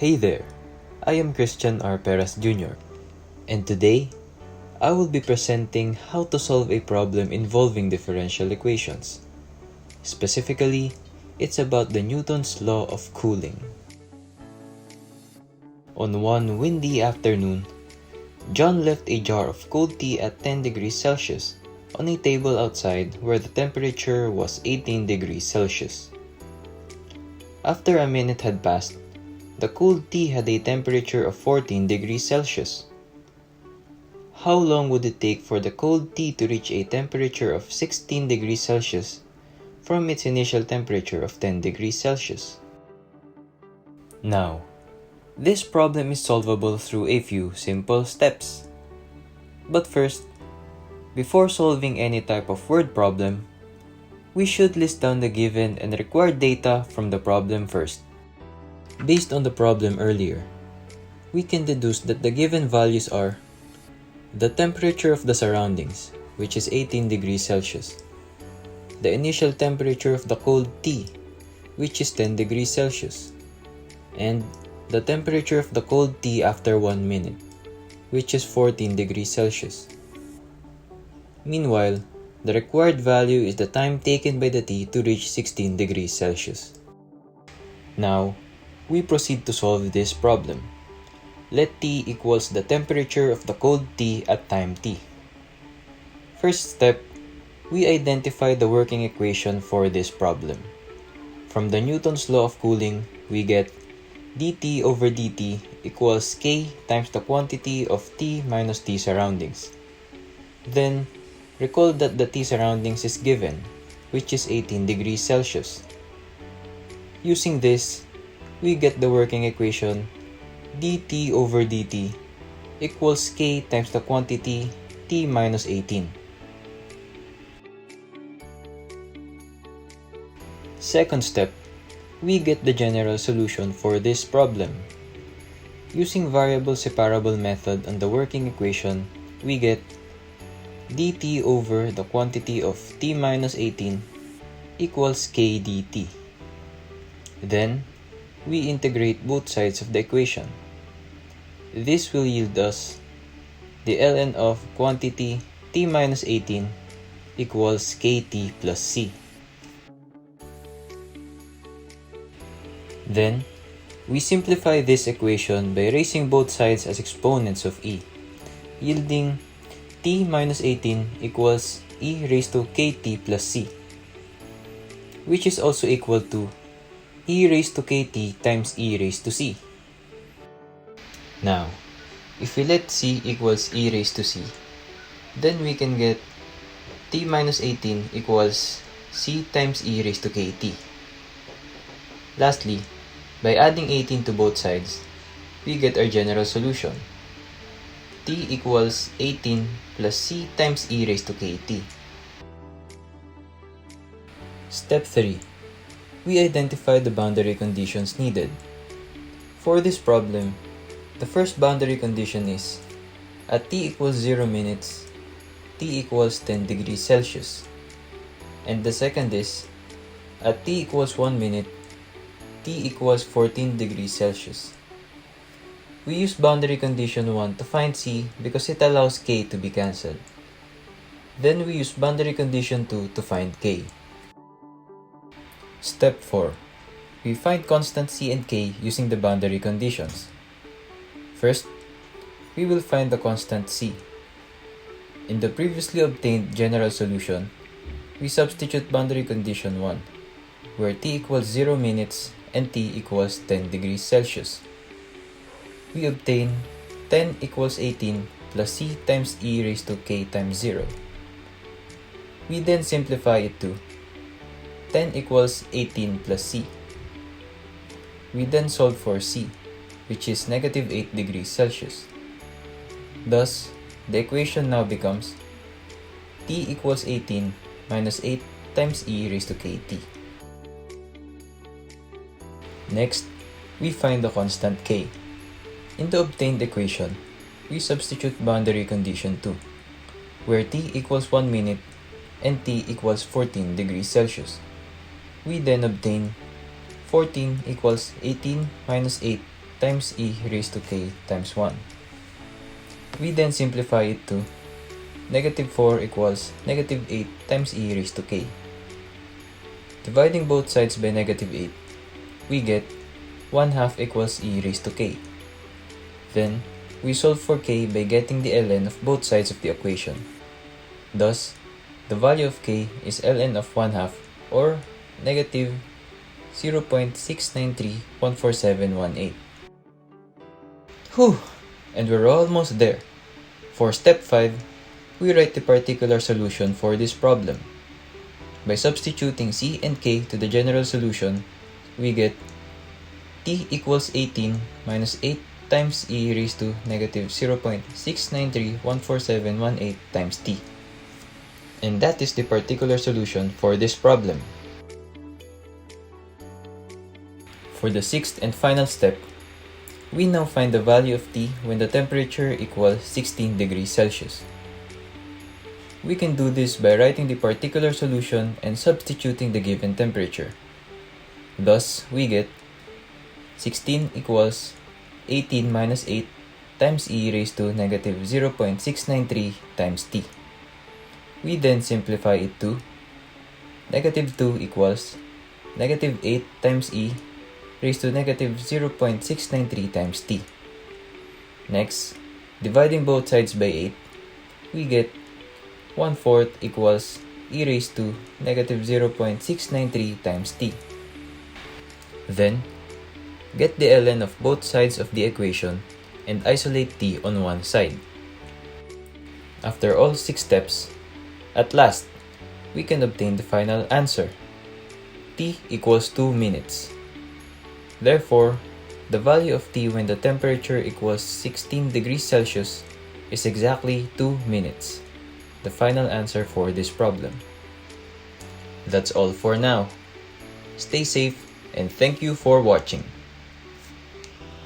Hey there, I am Christian R. Peras Jr. and today I will be presenting how to solve a problem involving differential equations. Specifically, it's about the Newton's law of cooling. On one windy afternoon, John left a jar of cold tea at 10 degrees Celsius on a table outside where the temperature was 18 degrees Celsius. After a minute had passed, the cold tea had a temperature of 14 degrees Celsius. How long would it take for the cold tea to reach a temperature of 16 degrees Celsius from its initial temperature of 10 degrees Celsius? Now, this problem is solvable through a few simple steps. But first, before solving any type of word problem, we should list down the given and required data from the problem first. Based on the problem earlier, we can deduce that the given values are the temperature of the surroundings, which is 18 degrees Celsius, the initial temperature of the cold tea, which is 10 degrees Celsius, and the temperature of the cold tea after 1 minute, which is 14 degrees Celsius. Meanwhile, the required value is the time taken by the tea to reach 16 degrees Celsius. Now, we proceed to solve this problem. Let T equals the temperature of the cold tea at time t. First step, we identify the working equation for this problem. From the Newton's law of cooling, we get dt over dt equals k times the quantity of T minus T surroundings. Then, recall that the T surroundings is given, which is 18 degrees Celsius. Using this, we get the working equation dt over dt equals k times the quantity T minus 18. Second step, we get the general solution for this problem. Using variable separable method on the working equation, we get dt over the quantity of T minus 18 equals k dt. Then, we integrate both sides of the equation. This will yield us the ln of quantity T minus 18 equals kt plus c. Then, we simplify this equation by raising both sides as exponents of e, yielding T minus 18 equals e raised to kt plus c, which is also equal to e raised to kt times e raised to c. Now, if we let c equals e raised to c, then we can get T minus 18 equals c times e raised to kt. Lastly, by adding 18 to both sides, we get our general solution. T equals 18 plus c times e raised to kt. Step 3. We identify the boundary conditions needed. For this problem, the first boundary condition is at t equals 0 minutes, t equals 10 degrees Celsius. And the second is at t equals 1 minute, t equals 14 degrees Celsius. We use boundary condition 1 to find c because it allows k to be cancelled. Then we use boundary condition 2 to find k. Step 4. We find constant c and k using the boundary conditions. First, we will find the constant c. In the previously obtained general solution, we substitute boundary condition 1, where t equals 0 minutes and t equals 10 degrees Celsius. We obtain 10 equals 18 plus c times e raised to k times 0. We then simplify it to 10 equals 18 plus c. We then solve for c, which is negative 8 degrees Celsius. Thus, the equation now becomes t equals 18 minus 8 times e raised to kt. Next, we find the constant k. In the obtained equation, we substitute boundary condition 2, where t equals 1 minute and t equals 14 degrees Celsius. We then obtain 14 equals 18 minus 8 times e raised to k times 1. We then simplify it to negative 4 equals negative 8 times e raised to k. Dividing both sides by negative 8, we get 1/2 equals e raised to k. Then, we solve for k by getting the ln of both sides of the equation. Thus, the value of k is ln of 1/2 or negative 0.693147118. Whew! And we're almost there. For step 5, we write the particular solution for this problem. By substituting c and k to the general solution, we get t equals 18 minus 8 times e raised to negative 0.693147118 times t. And that is the particular solution for this problem. For the sixth and final step, we now find the value of t when the temperature equals 16 degrees Celsius. We can do this by writing the particular solution and substituting the given temperature. Thus, we get 16 equals 18 minus 8 times e raised to negative 0.693 times t. We then simplify it to negative 2 equals negative 8 times e raised to negative 0.693 times t. Next, dividing both sides by 8, we get 1/4 equals e raised to negative 0.693 times t. Then, get the ln of both sides of the equation and isolate t on one side. After all 6 steps, at last, we can obtain the final answer. T equals 2 minutes. Therefore, the value of t when the temperature equals 16 degrees Celsius is exactly 2 minutes. The final answer for this problem. That's all for now. Stay safe and thank you for watching.